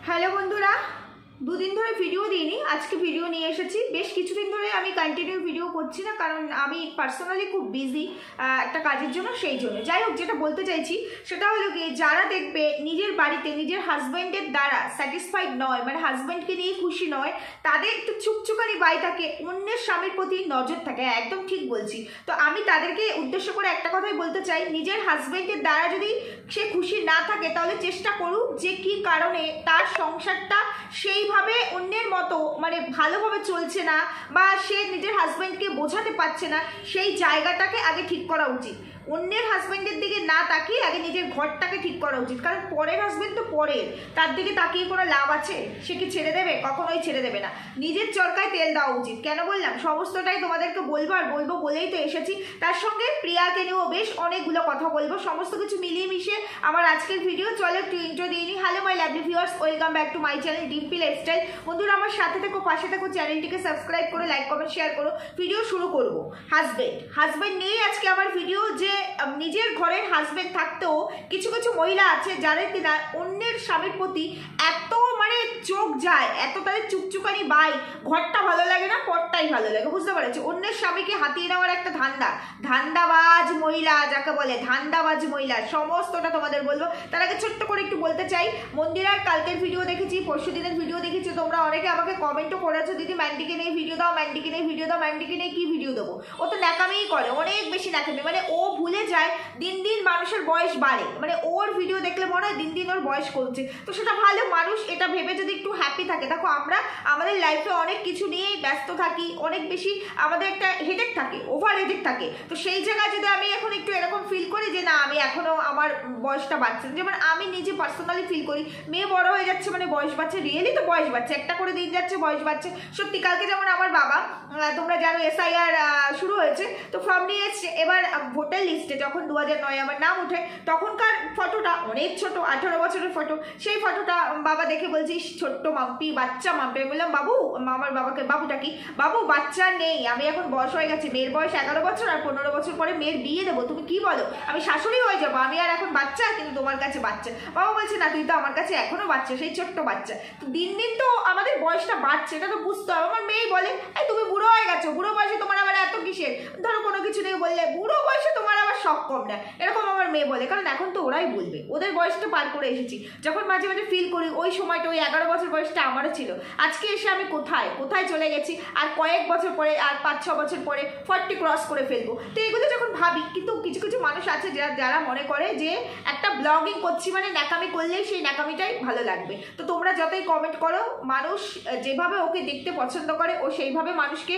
Hello বন্ধুরা, দুদিন ধরে ভিডিও দিইনি, আজকে ভিডিও নিয়ে এসেছি। বেশ কিছুদিন ধরে আমি কন্টিনিউ ভিডিও করছি না, কারণ আমি পার্সোনালি খুব বিজি একটা কাজের জন্য, সেই জন্য। যাই হোক, যেটা বলতে চাইছি সেটা হলো কি, যারা দেখবে নিজের বাড়িতে নিজের হাজব্যান্ডের দ্বারা স্যাটিসফাইড নয়, মানে হাজব্যান্ডকে নিয়ে খুশি নয়, তাদের একটু চুকচুকানি বাই থাকে, অন্যের স্বামীর প্রতি নজর থাকে। একদম ঠিক বলছি। তো আমি তাদেরকে উদ্দেশ্য করে একটা কথাই বলতে চাই, নিজের হাজব্যান্ডের দ্বারা যদি সে খুশি না থাকে, তাহলে চেষ্টা করুক যে কি কারণে তার সংসারটা সেইভাবে অন্যের মতো মানে ভালোভাবে চলছে না, বা সে নিজের হাজব্যান্ডকে বোঝাতে পারছে না, সেই জায়গাটাকে আগে ঠিক করা উচিত। অন্যের হাজব্যান্ডের দিকে না তাকিয়ে আগে নিজের ঘরটাকে ঠিক করা উচিত। কারণ পরের হাজব্যান্ড তো পরের, তার দিকে তাকিয়ে কোনো লাভ আছে? সে কি ছেড়ে দেবে? কখনোই ছেড়ে দেবে না। নিজের চরকায় তেল দেওয়া উচিত। কেন বললাম? সমস্তটাই তোমাদেরকে বলবো, আর বলবো বলেই তো এসেছি। তার সঙ্গে প্রিয়াকে নিয়েও বেশ অনেকগুলো কথা বলবো, সমস্ত কিছু মিলিয়ে মিশিয়ে আমার আজকের ভিডিও। চলো একটু ইন্ট্রো দিয়ে নিই। Hello my lovely viewers, welcome back to my channel Dimpi lifestyle. বন্ধুরা, আমার সাথে থেকো, পাশে থেকো, চ্যানেলটিকে সাবস্ক্রাইব করো, লাইক কমেন্ট শেয়ার করো। ভিডিও শুরু করবো হাজব্যান্ড নিয়েই আজকে আমার ভিডিও। যে নিজের ঘরের হাজব্যান্ড থাকতেও কিছু কিছু মহিলা আছে যাদের কিনা অন্যের স্বামীর প্রতি এত মানে চোখ যায়, এত তাদের চুকচুকানি বাই, ঘরটা ভালো লাগে না, পরটাই ভালো লাগে। বুঝতে পারছি? অন্যের স্বামীকে হাতিয়ে নেওয়ার একটা ধান্দাবাজ মহিলা যাকে বলে, ধান্দাবাজ মহিলা, সমস্তটা তোমাদের বলবো। তার আগে ছোট্ট করে একটু বলতে চাই, মন্দিরার কালকের ভিডিও দেখেছি, পরশু দিনের ভিডিও দেখেছি। তোমরা অনেকে আমাকে কমেন্টও করেছো, দিদি ম্যান্ডিকে নিয়ে ভিডিও দাও, ম্যান্ডিকে নিয়ে ভিডিও দাও। ম্যান্ডিকে নিয়ে কি ভিডিও দেবো? ও তো ন্যাকামিই করে, অনেক বেশি ন্যাকামি। মানে ও ভুলে যায় দিন দিন মানুষের বয়স বাড়ে, মানে ওর ভিডিও দেখলে মনে হয় দিন দিন ওর বয়স কমছে। তো সেটা ভালো, মানুষ এটা ভেবে যদি একটু হ্যাপি থাকে। দেখো, আমরা আমাদের লাইফে অনেক কিছু নিয়েই ব্যস্ত থাকি, অনেক বেশি আমাদের একটা হেডেক থাকে, ওভার হেডেক থাকে। তো সেই জায়গায় যদি আমি এখন একটু এরকম ফিল করি যে না, আমি এখনো আমার বয়সটা বাড়ছে, যেমন আমি নিজে পার্সোনালি ফিল করি, মেয়ে বড় হয়ে যাচ্ছে মানে বয়স বাড়ছে, রিয়েলি তো বয়স বাড়ছে, একটা করে দিন যাচ্ছে বয়স বাড়ছে। সত্যি, কালকে যেমন আমার বাবা, তোমরা জানো SIR শুরু হয়েছে, তো ফর্ম নিয়ে এসছে। এবার ভোটার লিস্টে যখন 2009 আমার নাম উঠে, তখনকার ফটোটা অনেক ছোট, 18 বছরের ফটো। সেই ফটোটা বাবা দেখে বলছি, ছোট্ট মাম্পি, বাচ্চা মাম্পি। আমি বললাম, বাবু, আমার বাবাকে বাবুটা কি, বাবু বাচ্চা নেই, আমি এখন বয়স হয়ে গেছে, মেয়ের বয়স 11 বছর, আর 15 বছর পরে মেয়ের বিয়ে দেবো। তুমি কি বলো? আমি শাশুড়ি হয়ে যাবো, আমি আর এখন বাচ্চা, কিন্তু তোমার কাছে বাচ্চা। বাবা বলছে, না, তুই তো আমার কাছে এখনো বাচ্চা, সেই ছোট্ট বাচ্চা। তো দিন দিন তো আমাদের বয়সটা বাড়ছে, এটা তো বুঝতে হবে। আমার মেয়েই বলে, এই তুমি বুড়ো হয়ে গেছো, বুড়ো বয়সে তোমার আবার এত কিসের? ধরো কোনো কিছু নেই বললে, বুড়ো বয়সে তোমার আবার শখ কম না, এরকম আমার মেয়ে বলে। কারণ এখন তো ওরাই বলবে, ওদের বয়সটা পার করে এসেছি। যখন মাঝে মাঝে ফিল করি ওই সময়টা, ওই 11 বছর বয়সটা আমারও ছিল, আজকে এসে আমি কোথায় কোথায় চলে গেছি, আর কয়েক বছর পরে, আর 5-6 বছর পরে 40 ক্রস করে ফেলবো। তো এগুলো যখন ভাবি, কিন্তু কিছু কিছু মানুষ আছে যারা মনে করে যে একটা ব্লগিং করছি মানে ন্যাকামি করলেই সেই ন্যাকামিটাই ভালো লাগবে। তো তোমরা যতই কমেন্ট করো, মানুষ যেভাবে ওকে দেখতে পছন্দ করে, ও সেইভাবে মানুষকে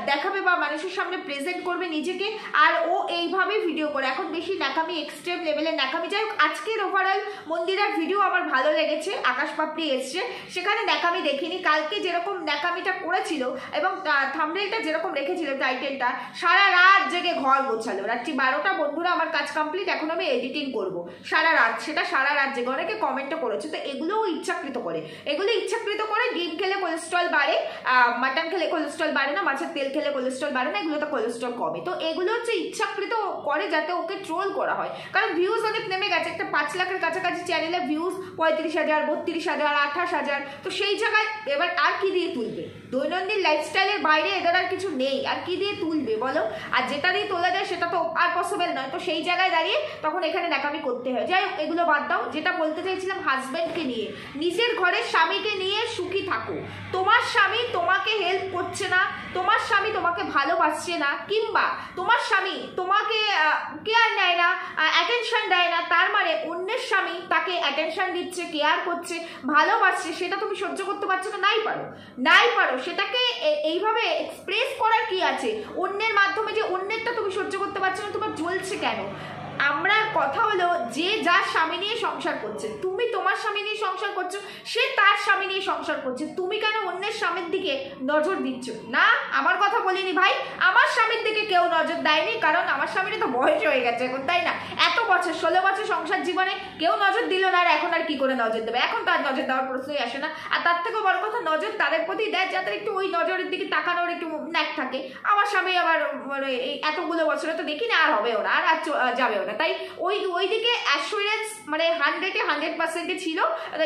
দেখাবে বা মানুষের সামনে প্রেজেন্ট করবে নিজেকে, আর ও এইভাবে ভিডিও করে। এখন বেশি ন্যাকামি, এক্সট্রিম লেভেলের ন্যাকামি। যাই হোক, আজকের ওভারঅল মন্দিরার ভিডিও আমার ভালো লেগেছে। আকাশ পাপড়ি এসছে, সেখানে ন্যাকামি দেখিনি। কালকে যেরকম ন্যাকামিটা করেছিল এবং থাম্বনেলটা যেরকম রেখেছিল, টাইটেলটা, সারা রাত জেগে ঘর গোছালো, রাত্রি 12টা। বন্ধুরা, আমার কাজ কমপ্লিট, এখন আমি এডিটিং করব সারা রাত, সেটা সারা রাত জেগে। অনেকে কমেন্টও করেছে। তো এগুলোও ইচ্ছাকৃত করে, ডিম খেলে কোলেস্ট্রল বাড়ে, মাটন খেলে কোলেস্ট্রল বাড়ে না, মাছের তেল খেলে কোলেস্ট্রল বাড়ে না, এগুলো তো কোলেস্ট্রল কমে। তো এগুলো হচ্ছে ইচ্ছাকৃত করে যাতে ওকে ট্রোল করা হয়। কারণ ভিউজ অনেক নেমে গেছে, একটা 5 লাখের কাছাকাছি চ্যানেলে ভিউজ 35,000, 32,000, 28,000। তো সেই জায়গায় এবার আর কি দিয়ে তুলবে? দৈনন্দিন লাইফস্টাইলের বাইরে এদের আর কিছু নেই, আর কি দিয়ে তুলবে বলো? আর যেটা দিয়ে তোলা যায় সেটা তো আর পসিবল নয়। তো সেই জায়গায় দাঁড়িয়ে তখন এখানে ন্যাকামি করতে হয়। যাই হোক, এগুলো বাদ দাও। যেটা বলতে চাইছিলাম, হাজব্যান্ডকে নিয়ে, নিজের ঘরের স্বামীকে নিয়ে সুখী থাকো। তোমার স্বামী তোমাকে হেল্প করছে না, তোমার স্বামী তোমাকে ভালোবাসছে না, কিংবা তোমার স্বামী তোমাকে কেয়ার নেয় না, অ্যাটেনশন দেয় না, তার মানে অন্যের স্বামী তাকে অ্যাটেনশন দিচ্ছে, কেয়ার করছে, ভালোবাসছে, সেটা তুমি সহ্য করতে পারছো না। নাই পারো সেটাকে এইভাবে এক্সপ্রেস করার কি আছে? অন্যের মাধ্যমে যে অন্যেরটা তুমি সহ্য করতে পারছো না, তোমার জ্বলছে কেন? আমরা কথা হলো, যে যার স্বামী নিয়ে সংসার করছে, তুমি তোমার স্বামী নিয়ে সংসার করছো, সে তার স্বামী নিয়ে সংসার করছে, তুমি কেন অন্যের স্বামীর দিকে নজর দিচ্ছ? না, আমার কথা বলিনি ভাই, আমার স্বামীর দিকে কেউ নজর দেয়নি, কারণ আমার স্বামীর তো বয়স হয়ে গেছে এখন, তাই না? এত বছর, 16 বছর সংসার জীবনে কেউ নজর দিল না, আর এখন আর কি করে নজর দেবে? এখন তার নজর দেওয়ার প্রশ্নই আসে না। আর তার থেকেও বড় কথা, নজর তাদের প্রতি দেয় যাদের একটু ওই নজরের দিকে তাকানোর একটু ন্যাক থাকে। আমার স্বামী আবার মানে এই এতগুলো বছরে তো দেখি না, আর হবেও না, আর যাবেও না। তাই ওই দিকে অ্যাসুরেন্স মানে 100% ছিল,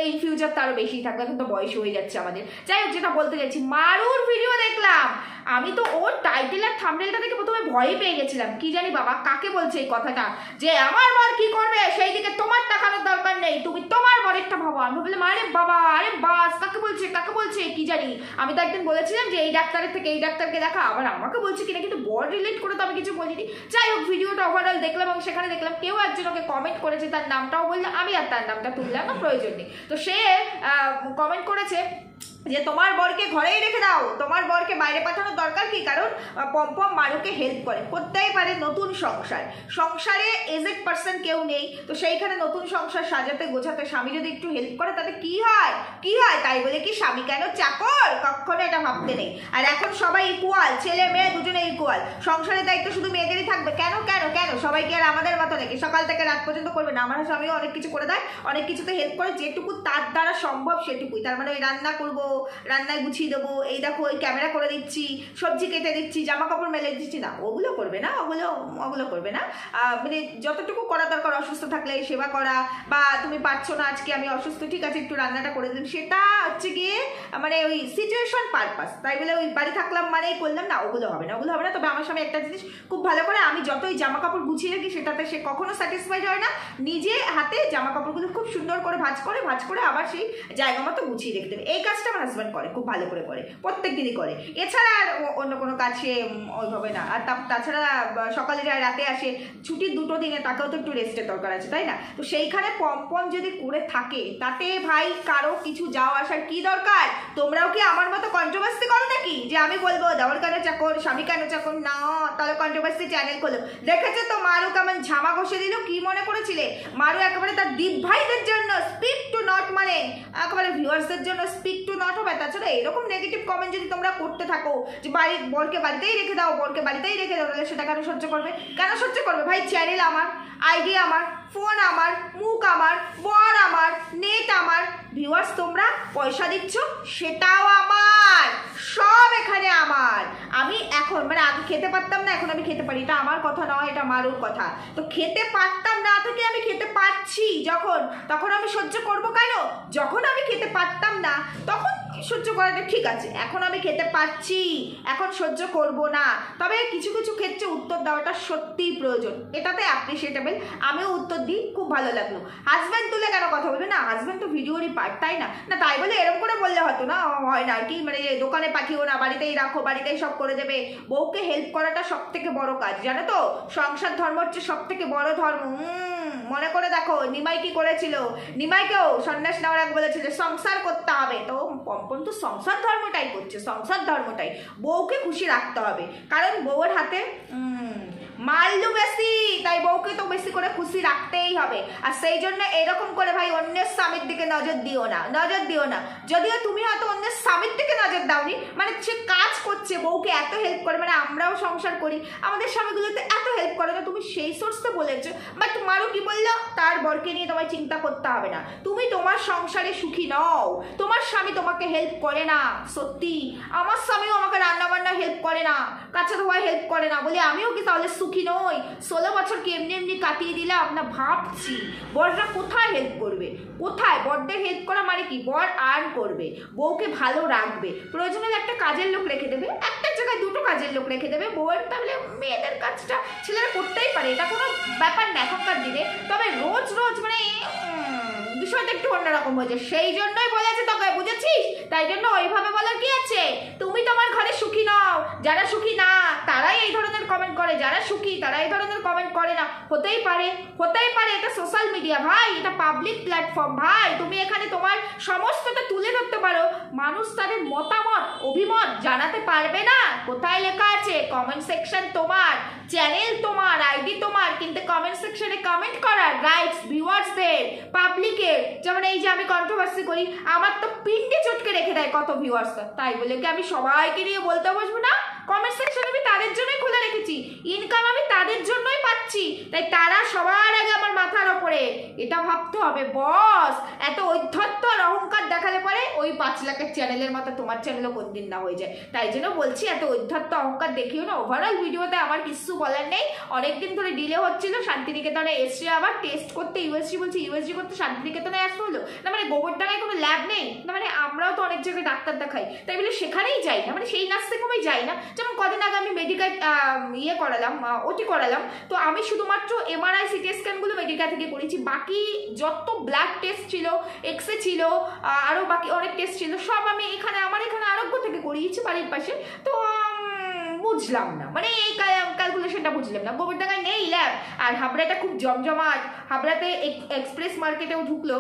ইন ফিউচার তারও বেশি থাকবে, এখন তো বয়স হয়ে যাচ্ছে আমাদের। যাই হোক, যেটা বলতে চাইছি, মারুর ভিডিও দেখলাম আমি, তো ওর টাইটেল আর থাম্বনেলটা দেখে প্রথমে ভয়ে পেয়ে গেছিলাম, কি জানি বাবা কাকে বলছে এই কথাটা, যে আমার বর কি করবে সেই দিকে তোমার তাকানোর দরকার নেই, তুমি তোমার বরেরটা ভাবো। আমি বললাম আরে বাবা, আরে বাস, কাকে বলছে কি জানি। আমি তো একদিন বলেছিলাম যে এই ডাক্তারের থেকে এই ডাক্তারকে দেখা, আবার আমাকে বলছে কিনা, কিন্তু বর রিলেট করে তো আমি কিছু বলিনি। যাই হোক, ভিডিওটা ওভারঅল দেখলাম এবং সেখানে দেখলাম কেউ একজন ওকে কমেন্ট করেছে, তার নামটাও বললাম, আমি আর তার নামটা তুললাম না, প্রয়োজন নেই। তো সে কমেন্ট করেছে যে তোমার বরকে ঘরেই রেখে দাও, তোমার বরকে বাইরে পাঠানোর দরকার কি, কারণ পম্পম মারুকে হেল্প করতেই পারে, নতুন সংসারে এজেড পার্সন কেউ নেই, তো সেইখানে নতুন সংসার সাজাতে গোছাতে স্বামী যদি একটু হেল্প করে তাতে কি হয়, তাই বলে কি স্বামী কেন চাকর? কখনো এটা ভাবতে নেই। আর এখন সবাই ইকুয়াল, ছেলে মেয়ে দুজনে ইকুয়াল, সংসারের দায়িত্ব শুধু মেয়েদেরই থাকবে। কেন সবাই কি আর আমাদের মতো নাকি সকাল থেকে রাত পর্যন্ত করবে না? আমার স্বামীও অনেক কিছু করে দেয়, অনেক কিছুতে হেল্প করে, যেটুকু তার দ্বারা সম্ভব সেটুকুই। তার মানে ওই রান্না করবো, রান্নায় গুছিয়ে দেবো, এই দেখো ওই ক্যামেরা করে দিচ্ছি, সবজি কেটে দিচ্ছি, জামা কাপড় মেলে দিচ্ছি, না ওগুলো করবে না, ওগুলো করবে না। মানে যতটুকু করা দরকার, অসুস্থ থাকলে সেবা করা, বা তুমি পারছো না আজকে আমি অসুস্থ, ঠিক আছে একটু রান্নাটা করে দিন, সেটা হচ্ছে গিয়ে মানে ওই সিচুয়েশন পারপাস, তাই বলে ওই বাড়ি থাকলাম মানেই করলাম না, ওগুলো হবে না। তবে আমার স্বামী একটা জিনিস খুব ভালো করে, আমি যতই জামা কাপড় গুছিয়ে রাখি সেটাতে সে কখনো স্যাটিসফাইড হয় না, নিজে হাতে জামা কাপড়গুলো খুব সুন্দর করে ভাঁজ করে আবার সেই জায়গা মতো গুছিয়ে রেখে দেবে। এই কাজটা আমার হাজব্যান্ড করে, খুব ভালো করে করে, প্রত্যেক দিনই করে। এছাড়া আর অন্য কোনো কাজ সে ওইভাবে না। আর তাছাড়া সকালে যায় রাতে আসে, ছুটির 2 দিনে তাকেও তো একটু রেস্টের দরকার আছে, তাই না? তো সেইখানে পম্পম যদি করে থাকে তাতে ভাই কারো কিছু যাওয়া আসার কি দরকার? তোমরাও কি আমার মতো কন্ট্রোভার্সি করো নাকি, যে আমি বলবো দেওয়ার কেন চাকর, স্বামী কেন চাকর? না, তাহলে কন্ট্রোভার্সি চ্যানেল খোলো। দেখেছে তো মারু কেমন ঝামা ঘষে দিল, কি মনে করেছিলে? মারু একেবারে তার দীপ ভাইদের জন্য স্পিক টু নট, মানে একেবারে ভিউয়ার্সদের জন্য স্পিক টু নট হবে। তাছাড়া এরকম নেগেটিভ কমেন্ট যদি তোমরা করতে থাকো যে বরকে বাড়িতেই রেখে দাও, তাহলে সেটা কেন সহ্য করবে? ভাই চ্যানেল আমার, আইডি আমার, ফোন আমার, মুখ আমার, বর আমার, নেট আমার, ভিউয়ার্স তোমরা পয়সা দিচ্ছ সেটাও আমার, সব এখানে আমার। আমি এখন মানে আগে খেতে পারতাম না, এখন আমি খেতে পারি, এটা আমার কথা নয়, এটা মারুর কথা। তো খেতে পারতাম না থেকে আমি খেতে পারছি তখন আমি সহ্য করবো কেন? যখন আমি খেতে পারতাম না তখন সহ্য করাটা ঠিক আছে, এখন আমি খেতে পারছি, এখন সহ্য করব না। তবে কিছু ক্ষেত্রে উত্তর দেওয়াটা সত্যিই প্রয়োজন, এটাতে অ্যাপ্রিসিয়েটেবল, আমিও উত্তর দিই, খুব ভালো লাগলো। হাজব্যান্ড তুলে কেন কথা বলবে? না, হাজব্যান্ড তো ভিডিওরই পার্ট, তাই না? তাই বলে এরকম করে বললে হয়তো না হয় না আর কি, মানে দোকানে পাঠিও না, বাড়িতেই রাখো, বাড়িতেই সব করে দেবে। বউকে হেল্প করাটা সব থেকে বড় কাজ, জানো তো? সংসার ধর্ম হচ্ছে সব থেকে বড় ধর্ম। মনে করে দেখো নিমাই কি করেছিল, নিমাইকেও সন্ন্যাস নেওয়ার আগে বলেছে যে সংসার করতে হবে, তো পম্পম তো সংসার ধর্মটাই করছে, বউকে খুশি রাখতে হবে, কারণ বউয়ের হাতে মাল্লু বেশি, তাই বউকে তো বেশি করে খুশি রাখতেই হবে। আর সেই জন্য এরকম করে ভাই অন্যের স্বামীর দিকে নজর দিও না। যদিও তুমি হয়তো অন্যের স্বামীর দিকে নজর দাওনি, মানে সে কাজ করছে, বউকে এত হেল্প করে, মানে আমরাও সংসার করি, আমাদের স্বামীগুলোতে এত হেল্প করে না, তুমি সেই সোর্সে বলেছো। বাট মারু কি বললো, তার বরকে নিয়ে তোমায় চিন্তা করতে হবে না, তুমি তোমার সংসারে সুখী নও, তোমার স্বামী তোমাকে হেল্প করে না। সত্যি আমার স্বামীও আমাকে রান্না বান্না হেল্প করে না, কাঁচা ধোয়া হেল্প করে না, বলে আমিও কি তাহলে সুখী নই? 16 বছর কি এমনি কাটিয়ে দিলাম না? ভাবছি বররা কোথায় হেল্প করবে, কোথায়? বরদের হেল্প করা মানে কি? বর আর্ন করবে, বউকে ভালো রাখবে, প্রয়োজনে একটা কাজের লোক রেখে দেবে, একটা জায়গায় 2টো কাজের লোক রেখে দেবে, বউয়ের তাহলে মেয়েদের কাজটা ছেলেরা করতেই পারে, এটা কোনো ব্যাপার না এখনকার দিনে। তবে রোজ মানে বিষয়টা একটু অন্যরকম হয়েছে, সেই জন্যই বলেছে তোকে, বুঝেছিস? তাই জন্য ওইভাবে বলার কি আছে? তুমি তোমার ঘরে সুখী নও, যারা সুখী না তারাই এই ধরনের কমেন্ট করে, যারা সুখী তারা এই ধরনের কমেন্ট করে না। হতেই পারে, এটা সোশ্যাল মিডিয়া ভাই, এটা পাবলিক প্ল্যাটফর্ম ভাই, তুমি এখানে তোমার সমস্তটা তুলে ধরতে পারো, মানুষ তাদের মতামত অভিমত জানাতে পারবে না? কোথায় লেখা আছে? কমেন্ট সেকশন তোমার, চ্যানেল তোমার, আইডি তোমার, কিন্তু কমেন্ট সেকশনে কমেন্ট করার রাইটস ভিউয়ার্সদের, পাবলিকের। যেমন এই যে আমি কন্ট্রোভার্সি করি, আমার তো পিন্ডে চটকে রেখে দেয় কত ভিউয়ার্স, তাই বলে কি আমি সবাইকে নিয়ে বলতে বসবো না? কমেন্ট সেকশন আমি তাদের জন্যই খুলে রেখেছি, ইনকাম আমি তাদের জন্যই পাচ্ছি, তাই তারা সবার আগে আমার মাথার ওপরে। এটা ভাবতে হবে বস, এত ঔদ্ধত্য আর অহংকার দেখালে পরে ওই 5 লাখের চ্যানেলের মতো তোমার চ্যানেলও কোন দিন না হয়ে যায়। তাই জন্য বলছি এত ঔদ্ধত্য অহংকার দেখিও না। ওভারঅল ভিডিওতে আমার কিছু বলার নেই, অনেকদিন ধরে ডিলে হচ্ছিল, শান্তিনিকেতনে এসছে আবার টেস্ট করতে, ইউএসজি বলছি, ইউএসজি করতে শান্তিনিকেতনে আসতে হলো না। মানে গোবরডাঙ্গায় কোনো ল্যাব নেই না, মানে আমরাও তো অনেক জায়গায় ডাক্তার দেখাই, তাই বলে সেখানেই যাই না, মানে সেই নার্সিংহোমেই যাই না। যেমন কদিন আগে আমি মেডিকেল করালাম, ওটি করালাম, তো আমি শুধুমাত্র এমআরআই সিটি স্ক্যানগুলো মেডিকেল থেকে করেছি, বাকি যত ব্লাড টেস্ট ছিল, এক্সরে ছিল, আরও বাকি অনেক টেস্ট ছিল, সব আমি এখানে আমার এখানে আরোগ্য থেকে করিয়েছি বাড়ির পাশে। তো বুঝলাম না, মানে এই ক্যালকুলেশনটা বুঝলাম না। গোবরডাঙ্গায় নেই ল্যাব, আর হাবড়াটা খুব জমজমাট। হাবড়াতে এক্সপ্রেস মার্কেটেও ঢুকলো,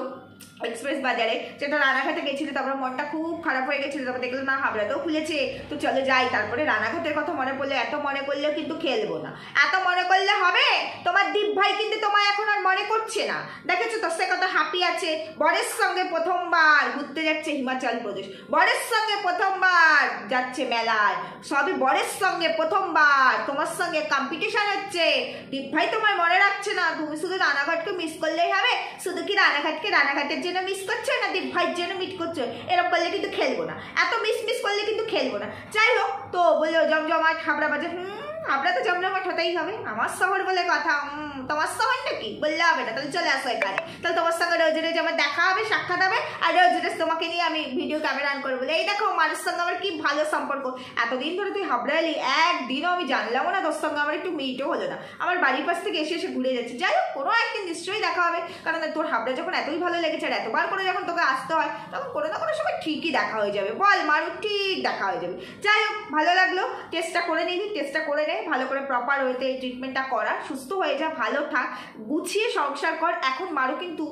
এক্সপ্রেস বাজারে, যেটা রানাঘাটে গেছিল, তারপরে মনটা খুব খারাপ হয়ে গেছিল, তারপর দেখলাম না হাবড়াতেও খুলেছে, তো চলো যাই। তারপরে রানাঘাটের কথা মনে পড়লে, এত মনে করলেও কিন্তু খেলবো না, এত মনে করলে হবে? তোমার দীপ ভাই কিন্তু তোমায় এখন আর মনে করছে না, দেখেছো তো সে কত হ্যাপি আছে। বরের সঙ্গে প্রথমবার ঘুরতে যাচ্ছে হিমাচল প্রদেশ, বরের সঙ্গে প্রথমবার যাচ্ছে মেলায়, সবই বরের সঙ্গে প্রথমবার, তোমার সঙ্গে কম্পিটিশন হচ্ছে। দীপ ভাই তোমায় মনে রাখছে না, তুমি শুধু রানাঘাটকে মিস করলেই হবে। শুধু কি রানাঘাটকে রানাঘাটের জন্য মিস করছো না দীপ ভাইয়ের জন্য মিট করছো? এরকম করলে কিন্তু খেলবো না, এত মিস করলে কিন্তু খেলবো না। যাই হোক, তো বললো জমজমাট হাবড়া বাজার, হাবড়া তো জমজমাট হতেই হবে, আমার শহর বলে কথা। তোমার শহর নাকি বললে হবে না, তাহলে চলে আসো এখানে, তাহলে তোমার সঙ্গে রোজ রোজ আমার দেখা হবে, সাক্ষাৎ হবে, আর রোজ রোজ তোমাকে নিয়ে আমি ভিডিও ক্যামেরা অন করবো, এই দেখো মানুষের সঙ্গে আমার কি ভালো সম্পর্ক। এতদিন ধরে তুই হাবড়া এলি, একদিনও আমি জানলামও না, তোর সঙ্গে আমার একটু মিটও হলো না, আমার বাড়ির পাশ থেকে এসে ঘুরে যাচ্ছে। যাই হোক, কোনো একদিন নিশ্চয়ই দেখা হবে, কারণ তোর হাবড়া যখন এতই ভালো লেগেছে, আর এতবার করে যখন তোকে আসতে হয়, তখন কোনো না কোনো সময় ঠিকই দেখা হয়ে যাবে, বল মারু, ঠিক দেখা হয়ে যাবে। যাই হোক, ভালো লাগলো, টেস্টটা করে নিবি, টেস্টটা করে নে, ভালো করে প্রপার ওয়েতে এই ট্রিটমেন্টটা করা, সুস্থ হয়ে যা, ভালো থাক, গুছিয়ে সংসার কর। এখন মারু কিন্তু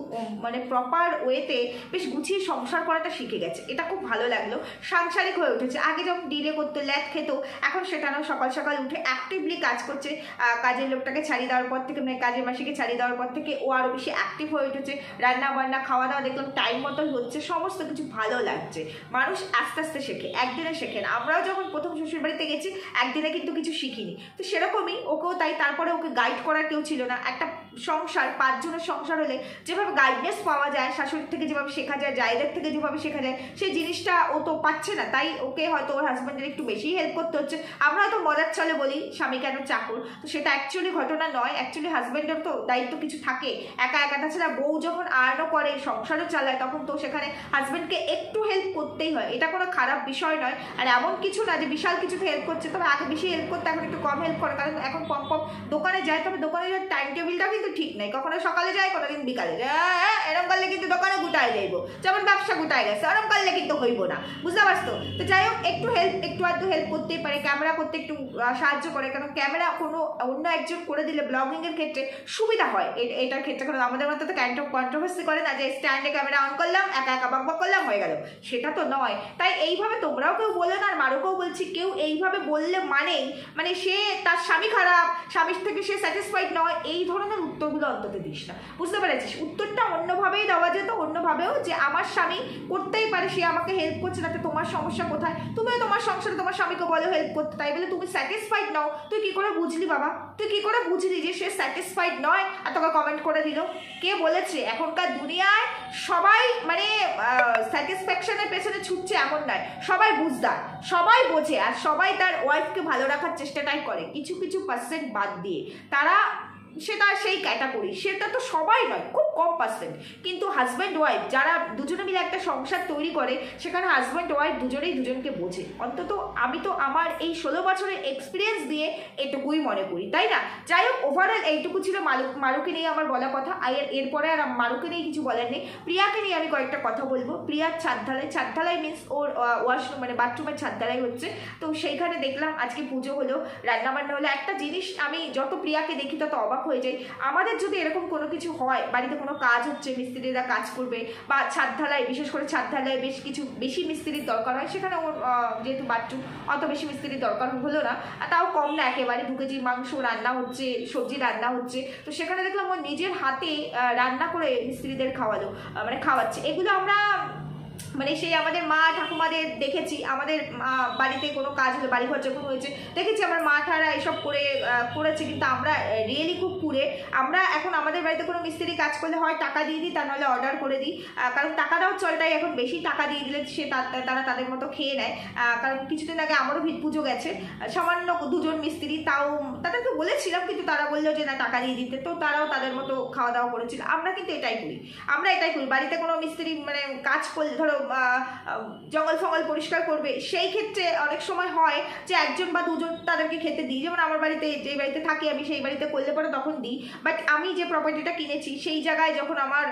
মানে প্রপার ওয়েতে বেশ গুছিয়ে সংসার করাটা শিখে গেছে, এটা খুব ভালো লাগলো, সাংসারিক হয়ে উঠেছে। আগে যখন ডিলে করতো, ল্যাদ খেত, এখন সেটা না, সকাল সকাল উঠে অ্যাক্টিভলি কাজ করছে। কাজের লোকটাকে ছাড়িয়ে দেওয়ার পর থেকে, মানে কাজের মাসিকে ছাড়িয়ে দেওয়ার পর থেকে ও আরও বেশি অ্যাক্টিভ হয়ে উঠেছে, রান্না বান্না খাওয়া দাওয়া দেখলাম টাইম মতো হচ্ছে, সমস্ত কিছু ভালো লাগছে। মানুষ আস্তে আস্তে শেখে, একদিনে শেখে না। আমরাও যখন প্রথম শ্বশুর বাড়িতে গেছি, একদিনে কিন্তু কিছু শিখিনি, তো সেরকমই ওকেও তাই। তারপরে ওকে গাইড করার কেউ ছিল না। একটা সংসার, 5 জনের সংসার হলে যেভাবে গাইডনেস পাওয়া যায়, শাশুড়ির থেকে যেভাবে শেখা যায়, জায়দের থেকে যেভাবে শেখা যায়, সেই জিনিসটা ও তো পাচ্ছে না, তাই ওকে হয়তো ওর হাজব্যান্ডের একটু বেশি হেল্প করতে হচ্ছে। আমরা হয়তো মজার চলে বলি স্বামী কেন চাকর, তো সেটা অ্যাকচুয়ালি ঘটনা নয়। অ্যাকচুয়ালি হাজব্যান্ডের তো দায়িত্ব কিছু থাকে, একা একা। তাছাড়া বউ যখন আর্নও করে, সংসারও চালায়, তখন তো সেখানে হাজব্যান্ডকে একটু হেল্প করতেই হয়, এটা কোনো খারাপ বিষয় নয়। আর এমন কিছু না যে বিশাল কিছুতে হেল্প করছে, তবে আগে বেশি হেল্প করতে, এখন একটু কম হেল্প করে, কারণ এখন কম দোকানে যায়। তবে দোকানে যাওয়ার টাইম টেবিলটা কিন্তু ঠিক নাই, কখনো সকালে যায়, কোনোদিন বিকালে যায়, এরকম করলে কিন্তু দোকানে গুটায় যাইব, যেমন ব্যবসা গুটায় গেছে, এরকম করলে কিন্তু হইব না, বুঝতে পারছো? তো যাই হোক, একটু আধটু হেল্প করতেই পারে, ক্যামেরা করতে একটু সাহায্য করে, কারণ ক্যামেরা কোনো অন্য একজন করে দিলে ব্লগিং এর ক্ষেত্রে সুবিধা হয়। এটার ক্ষেত্রে কারণ আমাদের মধ্যে তো কন্ট্রোভার্সি করে না, যে স্ট্যান্ডে ক্যামেরা অন করলাম, একা একা বকবক করলাম, হয়ে গেল, সেটা তো নয়। তাই এইভাবে তোমরাও কেউ বলো না, আর মারুকেও বলছি, কেউ এইভাবে বললে মানে সে তার স্বামী খারাপ, স্বামীর থেকে সে স্যাটিসফাইড নয়, এই ধরনের উত্তরগুলো অন্তত দিস না, বুঝতে পেরেছিস? উত্তরটা অন্যভাবেই দেওয়া যেত, অন্যভাবেও, যে আমার স্বামী করতেই পারে, সে আমাকে হেল্প করছে, তাতে তোমার সমস্যা কোথায়? তুমিও তোমার সংসারে তোমার স্বামীকে বলো হেল্প করতে, তাই বলে তুমি স্যাটিসফাইড নাও, তুই কি করে বুঝলি বাবা? তুই কি করে বুঝলি যে সে স্যাটিসফাইড নয় আর তোকে কমেন্ট করে দিল? কে বলেছে? এখনকার দুনিয়ায় সবাই মানে স্যাটিসফ্যাকশনের পেছনে ছুটছে এমন নয়, সবাই বুঝদার, সবাই বোঝে, আর সবাই তার ওয়াইফকে ভালো রাখার চেষ্টাটাই করে, কিছু কিছু পার্সেন্ট বাদ দিয়ে। তারা সেটা সেই ক্যাটাগরি, সেটা তো সবাই নয়, খুব কম পার্সেন্ট। কিন্তু হাজব্যান্ড ওয়াইফ যারা দুজনে মিলে একটা সংসার তৈরি করে, সেখানে হাজব্যান্ড ওয়াইফ দুজনেই দুজনকে বোঝে। অন্তত আমি তো আমার এই 16 বছরের এক্সপিরিয়েন্স দিয়ে এটুকুই মনে করি, তাই না? যাই হোক, ওভারঅল এইটুকু ছিল মারুকে নিয়ে আমার বলা কথা। এরপরে আর মারুকে নিয়ে কিছু বলার নেই। প্রিয়াকে নিয়ে আমি কয়েকটা কথা বলবো। প্রিয়ার ছাদ ঢালাই মিন্স ওর ওয়াশরুম মানে বাথরুমের ছাদ ঢালাই হচ্ছে, তো সেইখানে দেখলাম আজকে পুজো হলো, রান্নাবান্না হলো। একটা জিনিস আমি যত প্রিয়াকে দেখি তত অবাক হয়ে যায়, আমাদের যদি এরকম কোনো কিছু হয়, বাড়িতে কোনো কাজ হচ্ছে, মিস্ত্রিরা কাজ করবে, বা ছাদ ঢালাই, বিশেষ করে ছাদ ঢালাই বেশি মিস্ত্রির দরকার হয়, সেখানে ওর যেহেতু বাথরুম অত বেশি মিস্ত্রির দরকার হলো না, তাও কম না একেবারে, 2 কেজি মাংস রান্না হচ্ছে, সবজি রান্না হচ্ছে, তো সেখানে দেখলাম ওর নিজের হাতে রান্না করে মিস্ত্রিদের মানে খাওয়াচ্ছে। এগুলো আমরা মানে সেই আমাদের মা ঠাকুমাদের দেখেছি, আমাদের বাড়িতে কোনো কাজ হলে, বাড়িঘর যখন হয়েছে দেখেছি আমার মা ঠারা এসব করেছে, কিন্তু আমরা রিয়েলি খুব কুড়ে। আমরা এখন আমাদের বাড়িতে কোনো মিস্ত্রি কাজ করলে হয় টাকা দিয়ে দিই, তা নাহলে অর্ডার করে দিই, কারণ টাকাটাও চলটাই এখন বেশি, টাকা দিয়ে দিলে তারা তাদের মতো খেয়ে নেয়। কারণ কিছুদিন আগে আমারও ভিত পুজো গেছে, সামান্য 2 জন মিস্ত্রি, তাও তাদেরকে বলেছিলাম কিন্তু তারা বললো যে না টাকা দিয়ে দিতে, তো তারাও তাদের মতো খাওয়া দাওয়া করেছিল। আমরা কিন্তু এটাই করি, বাড়িতে কোনো মিস্ত্রি মানে কাজ করলে, ধরো জঙ্গল ফঙ্গল পরিষ্কার করবে, সেই ক্ষেত্রে অনেক সময় হয় যে 1 জন বা 2 জন তাদেরকে খেতে দিই। যেমন আমার বাড়িতে, যেই বাড়িতে থাকি আমি, সেই বাড়িতে করলে পরে তখন দিই। বাট আমি যে প্রপার্টিটা কিনেছি সেই জায়গায় যখন আমার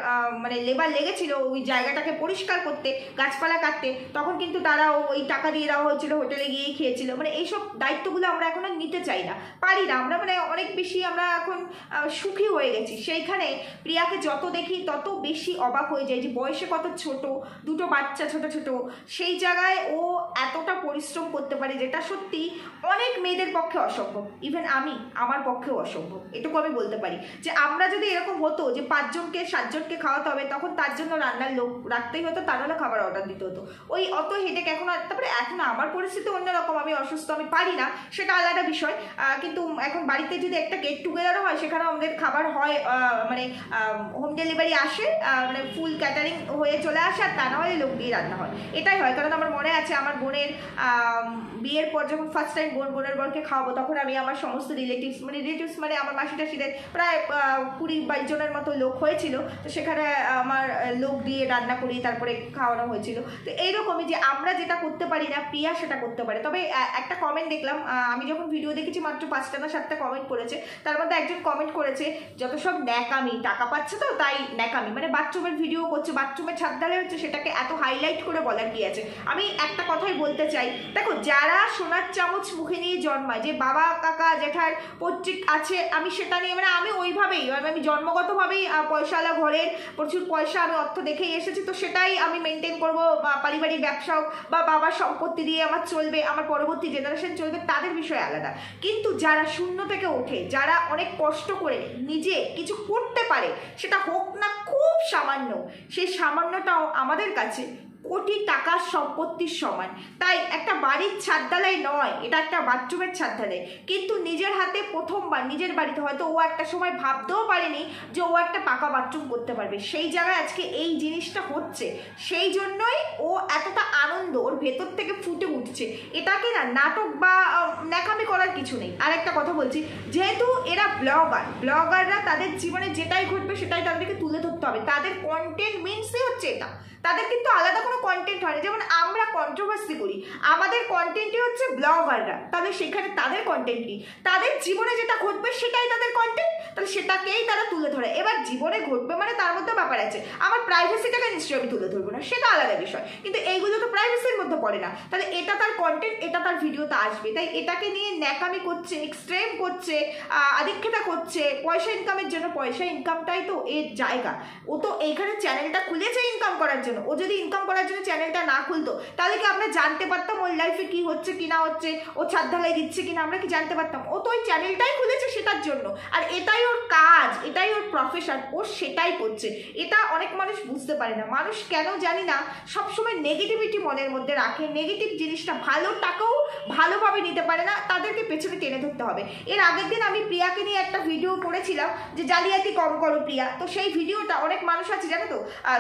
মানে লেবার লেগেছিল ওই জায়গাটাকে পরিষ্কার করতে, গাছপালা কাটতে, তখন কিন্তু তারাও ওই টাকা দিয়ে দেওয়া হয়েছিল, হোটেলে গিয়েই খেয়েছিল। মানে এইসব দায়িত্বগুলো আমরা এখন আর নিতে চাই না, পারি না আমরা, মানে অনেক বেশি আমরা এখন সুখী হয়ে গেছি। সেইখানে প্রিয়াকে যত দেখি তত বেশি অবাক হয়ে যায় যে বয়সে কত ছোট, 2টো বাচ্চা ছোট ছোট, সেই জায়গায় ও এতটা পরিশ্রম করতে পারে, যেটা সত্যি অনেক মেয়েদের পক্ষে অসম্ভব। ইভেন আমার পক্ষেও অসম্ভব, এটুকু আমি বলতে পারি। যে আমরা যদি এরকম হতো যে 5 জনকে 7 জনকে খাওয়াতে হবে, তখন তার জন্য রান্নার লোক রাখতেই হতো, তার হলে খাবার অর্ডার দিতে হতো, ওই অত হেডেক এখন। তারপরে এখন আমার পরিস্থিতি অন্যরকম, আমি অসুস্থ, আমি পারি না, সেটা আলাদা বিষয়। কিন্তু এখন বাড়িতে যদি একটা গেট টুগেদারও হয়, সেখানেও আমাদের খাবার হয়, মানে হোম ডেলিভারি আসে, মানে ফুল ক্যাটারিং হয়ে চলে আসে, আর তা না হলে লোক দিয়ে রান্না হয়, এটাই হয়। কারণ আমার মনে আছে আমার বোনের বিয়ের পর যখন ফার্স্ট টাইম বোনের বরকে খাওয়াবো, তখন আমি আমার সমস্ত রিলেটিভস মানে আমার মাসি টাসিদের প্রায় 20-22 জনের মতো লোক হয়েছিল, তো সেখানে আমার লোক দিয়ে রান্না করি, তারপরে খাওয়ানো হয়েছিল। তো এইরকমই যে আমরা যেটা করতে পারি না, প্রিয়া সেটা করতে পারে। তবে একটা কমেন্ট দেখলাম, আমি যখন ভিডিও দেখেছি মাত্র 5টা না 7টা কমেন্ট করেছে, তার মধ্যে একজন কমেন্ট করেছে যত সব ন্যাকামি, টাকা পাচ্ছে তো তাই ন্যাকামি, মানে বাথরুমের ভিডিও করছে, বাথরুমের ছাদ ঢালাই হচ্ছে, সেটাকে এত হাইলাইট করে বলার কি আছে। আমি একটা কথাই বলতে চাই, দেখো যারা সোনার চামচ মুখে নিয়ে জন্মায়, যে বাবা কাকা জেঠার পৈতৃক আছে, আমি সেটা নিয়ে, মানে আমি ওইভাবেই, আমি জন্মগতভাবেই পয়সাওয়ালা ঘরের, প্রচুর পয়সা, আমি অর্থ দেখেই এসেছি, তো সেটাই আমি মেনটেন করবো, পারিবারিক ব্যবসাও বা বাবার সম্পত্তি দিয়ে আমার চলবে, আমার পরবর্তী জেনারেশন চলবে, তাদের বিষয় আলাদা। কিন্তু যারা শূন্য থেকে ওঠে, যারা অনেক কষ্ট করে নিজে কিছু করতে পারে, সেটা হোক না খুব সামান্য, সেই সামান্যটাও আমাদের কাছে কোটি টাকার সম্পত্তির সমান। তাই একটা বাড়ির ছাদ ঢালাই নয়, এটা একটা বাথরুমের ছাদ ঢালাই, কিন্তু নিজের হাতে প্রথমবার নিজের বাড়িতে, হয়তো ও একটা সময় ভাবতেও পারেনি যে ও একটা পাকা বাথরুম করতে পারবে, সেই জায়গায় আজকে এই জিনিসটা হচ্ছে, সেই জন্যই ও এতটা আনন্দ ওর ভেতর থেকে ফুটে উঠছে। এটাকে না নাটক বা ন্যাকামি করার কিছু নেই। আর একটা কথা বলছি, যেহেতু এরা ব্লগাররা তাদের জীবনে যেটাই ঘটবে সেটাই তাদেরকে তুলে ধরতে হবে, তাদের কন্টেন্ট মিনসই হচ্ছে এটা, তাদের কিন্তু আলাদা কোনো কন্টেন্ট হয় না। যেমন আমরা কন্ট্রোভার্সি করি, আমাদের কন্টেন্টই হচ্ছে ব্লগাররা, তাহলে সেখানে তাদের কন্টেন্ট কি, তাদের জীবনে যেটা ঘটবে সেটাই তাদের কন্টেন্ট, তাহলে সেটাকেই তারা তুলে ধরে। এবার জীবনে ঘটবে মানে তার মধ্যে ব্যাপার আছে, আমার প্রাইভেসিটাকে নিশ্চয়ই আমি তুলে ধরবো না, সেটা আলাদা বিষয়, কিন্তু এইগুলো তো প্রাইভেসির মধ্যে পড়ে না, তাহলে এটা তার কন্টেন্ট, এটা তার ভিডিওতে আসবে। তাই এটাকে নিয়ে ন্যাকামি করছে, এক্সট্রিম করছে, আদিক্ষেতা করছে পয়সা ইনকামের জন্য। পয়সা ইনকামটাই তো এর জায়গা, ও তো এইখানে চ্যানেলটা খুলেছে ইনকাম করার জন্য। ও যদি ইনকাম করার জন্য চ্যানেলটা না খুলতো, তাহলে কি আমরা জানতে পারতাম ওর লাইফে কি হচ্ছে কি না হচ্ছে, ও ছাদ ঢালাই দিচ্ছে কিনা, আমরা কি জানতে পারতাম? ও তো ওই চ্যানেলটাই খুলেছে সেটার জন্য, আর এটাই ওর কাজ, এটাই ওর প্রফেশন, ও সেটাই করছে। এটা অনেক মানুষ বুঝতে পারে না। মানুষ কেন জানি না সবসময় নেগেটিভিটি মনের মধ্যে রাখে, নেগেটিভ জিনিসটা, ভালোটাকেও ভালোভাবে নিতে পারে না, তাদেরকে পেছনে টেনে ধরতে হবে। এর আগের দিন আমি প্রিয়াকে নিয়ে একটা ভিডিও করেছিলাম যে জালিয়াতি কম করো প্রিয়া, তো সেই ভিডিওটা অনেক মানুষ আছে জানো তো,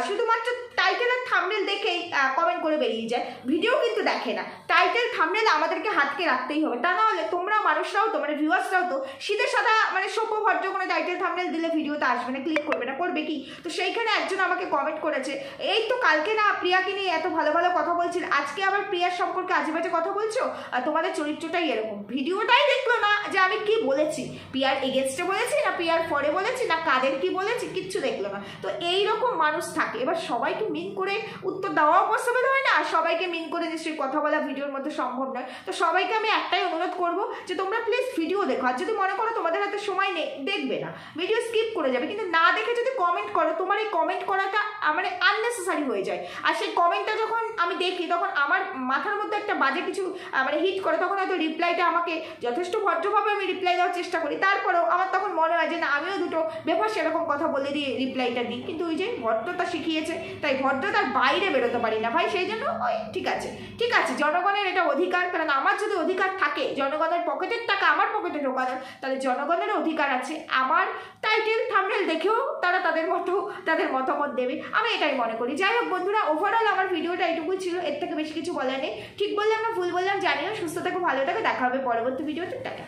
শুধুমাত্র টাইটেল আর থাম্বনেল দেখেই কমেন্ট করে বেরিয়ে যায়, ভিডিও কিন্তু দেখে না। টাইটেল থাম্বনেল আমাদেরকে হাতকে রাখতেই হবে, তা না হলে তোমরা মানুষরাও তো, মানে ভিউয়ার্সরাও তো শীতের সাদা, মানে সভ্য ভদ্র কোনো টাইটেল থাম্বনেল দিলে ভিডিওতে আসবে না, ক্লিক করবে না, করবে কি? তো সেইখানে একজন আমাকে কমেন্ট করেছে, এই তো কালকে না প্রিয়াকে নিয়ে এত ভালো ভালো কথা বলছিল, আজকে আবার প্রিয়ার সম্পর্কে আজে বাজে কথা বলছো, তোমাদের চরিত্রটাই এরকম। ভিডিওটাই দেখলো না যে আমি কি বলেছি, প্রিয়ার এগেনস্টে বলেছি না প্রিয়ার পরে বলেছি না কাদের কি বলেছি, কিচ্ছু দেখলো না। তো এইরকম মানুষ থাকে। এবার সবাইকে মিন করে উত্তর দেওয়াও পসিবল হয় না, আর সবাইকে মিন করে নিশ্চয়ই কথা বলা ভিডিওর মধ্যে সম্ভব নয়। তো সবাইকে আমি একটাই অনুরোধ করব যে তোমরা প্লিজ ভিডিও দেখো, আর যদি মনে করো তোমাদের হাতে সময় নেই, দেখবে না, ভিডিও স্কিপ করে যাবে, কিন্তু না দেখে যদি কমেন্ট করো, তোমার এই কমেন্ট করাটা মানে আননেসেসারি হয়ে যায়। আর সেই কমেন্টটা যখন আমি দেখি তখন আমার মাথার মধ্যে একটা বাজে কিছু মানে হিট করে, তখন হয়তো রিপ্লাইটা আমাকে যথেষ্ট ভদ্রভাবে আমি রিপ্লাই দেওয়ার চেষ্টা করি, তারপরেও আমার তখন মনে হয় যে না আমিও দুটো বেফাস এরকম কথা বলে দিয়ে রিপ্লাইটা দিই, কিন্তু ওই যে ভদ্রতা শিখিয়েছে তাই ভদ্রতার বাইরে বেরোতে পারি না ভাই, সেই জন্য ওই ঠিক আছে জনগণের এটা অধিকার, কারণ আমার যদি অধিকার থাকে জনগণের পকেটের টাকা আমার পকেটে ঢোকানোর, তাহলে জনগণেরও অধিকার আছে আমার টাইটেল থাম্বনেল দেখেও তারা তাদের মতামত দেবে, আমি এটাই মনে করি। যাই হোক বন্ধুরা, ওভারঅল আমার ভিডিওটা এইটুকুই ছিল, এর থেকে বেশি কিছু বলার নেই। ঠিক বললাম না ভুল বললাম জানিও, সুস্থ থাকো, ভালো থাকো, দেখা হবে পরবর্তী ভিডিওতে, টাটা।